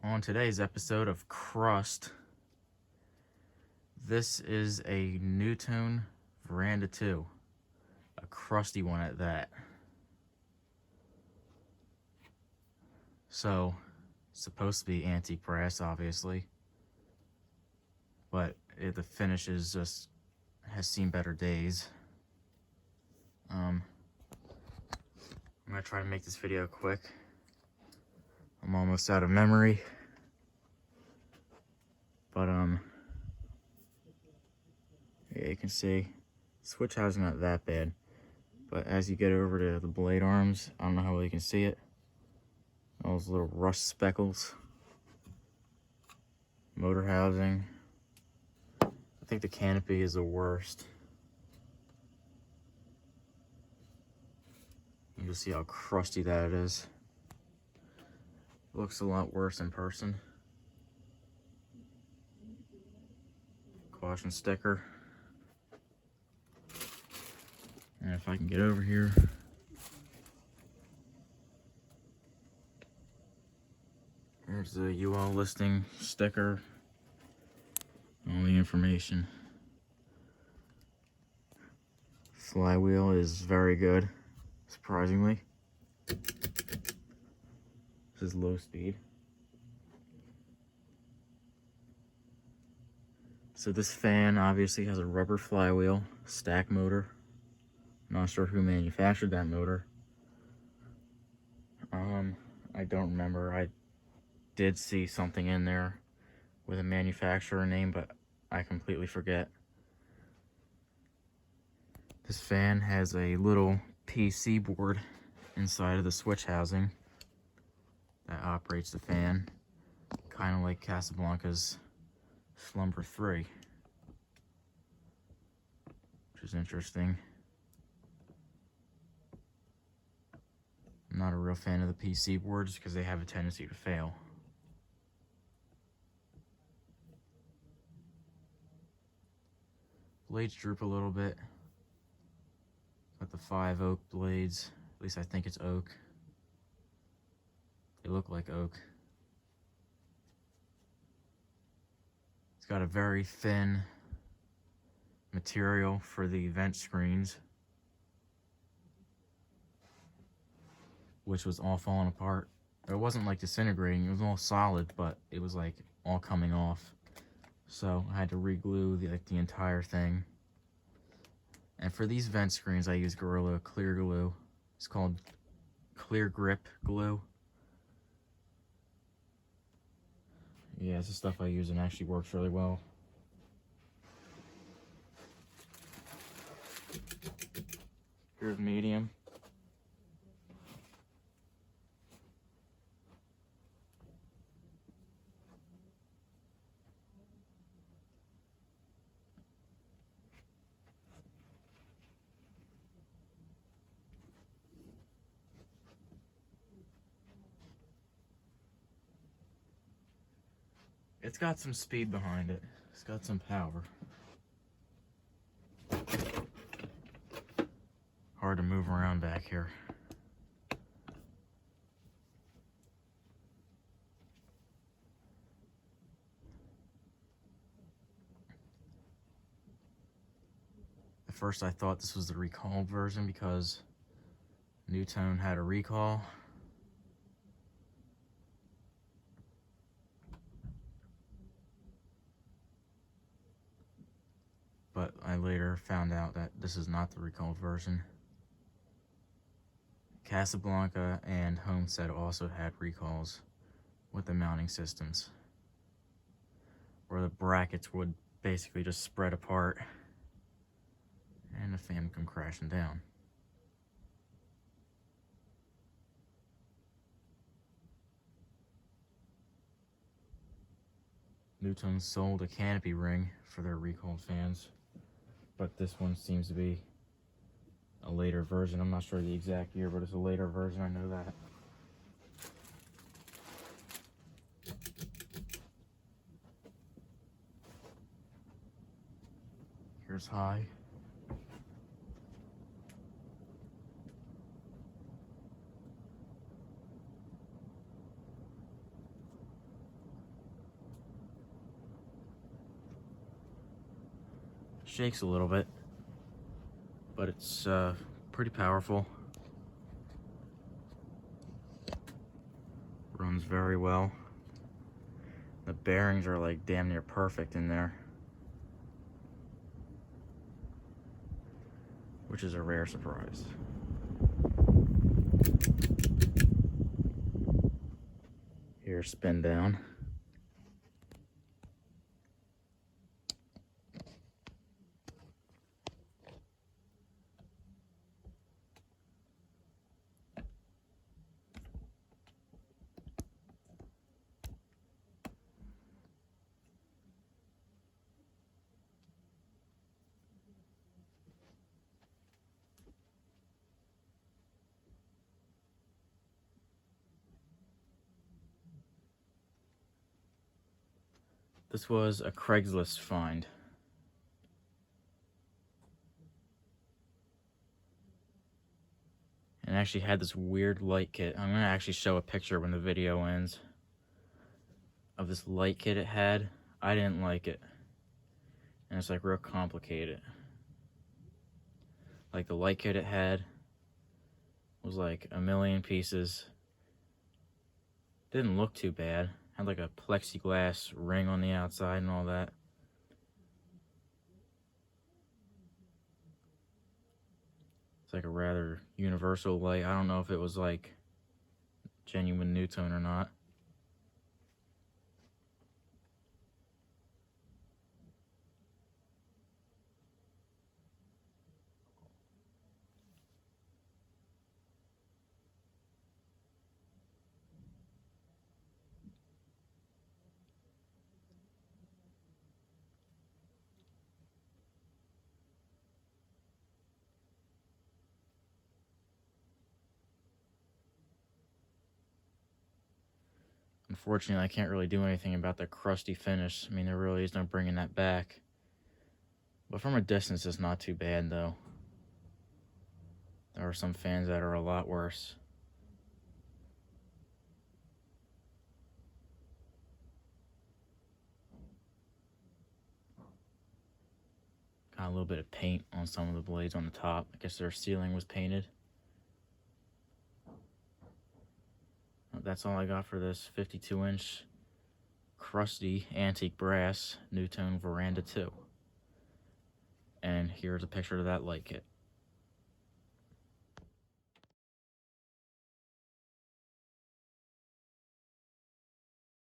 On today's episode of Crust, this is a NuTone Verandah II, a crusty one at that. So, it's supposed to be antique brass, obviously, but the finish has seen better days. I'm gonna try to make this video quick. I'm almost out of memory, but yeah, you can see switch housing not that bad, but as you get over to the blade arms, I don't know how well you can see it, all those little rust speckles. Motor housing, I think the canopy is the worst. You can see how crusty that is. It looks a lot worse in person. Caution sticker. And if I can get over here, there's the UL listing sticker, all the information. Flywheel is very good, surprisingly. This is low speed. So this fan obviously has a rubber flywheel, stack motor. Not sure who manufactured that motor. I don't remember. I did see something in there with a manufacturer name, but I completely forget. This fan has a little PC board inside of the switch housing that operates the fan, kind of like Casablanca's Slumber 3, which is interesting. I'm not a real fan of the PC boards because they have a tendency to fail. Blades droop a little bit. Got the 5 oak blades. At least I think it's oak. They look like oak. It's got a very thin material for the vent screens, which was all falling apart. It wasn't like disintegrating, it was all solid, but it was like all coming off. So I had to re-glue the entire thing. And for these vent screens, I use Gorilla Clear Glue. It's called Clear Grip Glue. Yeah, it's the stuff I use and actually works really well. Here's medium. It's got some speed behind it. It's got some power. Hard to move around back here. At first I thought this was the recalled version because NuTone had a recall. But I later found out that this is not the recalled version. Casablanca and Homestead also had recalls with the mounting systems, where the brackets would basically just spread apart and the fan would come crashing down. NuTone sold a canopy ring for their recalled fans, but this one seems to be a later version. I'm not sure the exact year, but it's a later version, I know that. Here's high. shakes a little bit, but it's pretty powerful. Runs very well. The bearings are like damn near perfect in there, which is a rare surprise. Here's spin down. This was a Craigslist find. And it actually had this weird light kit. I'm gonna actually show a picture when the video ends of this light kit it had. I didn't like it. And it's like real complicated. Like the light kit it had was like a million pieces. Didn't look too bad. Had like a plexiglass ring on the outside and all that. It's like a rather universal light. I don't know if it was like genuine NuTone or not. Unfortunately, I can't really do anything about the crusty finish. I mean, there really is no bringing that back. But from a distance, it's not too bad, though. There are some fans that are a lot worse. Got a little bit of paint on some of the blades on the top. I guess their ceiling was painted. That's all I got for this 52-inch crusty antique brass NuTone Verandah II. And here's a picture of that light kit.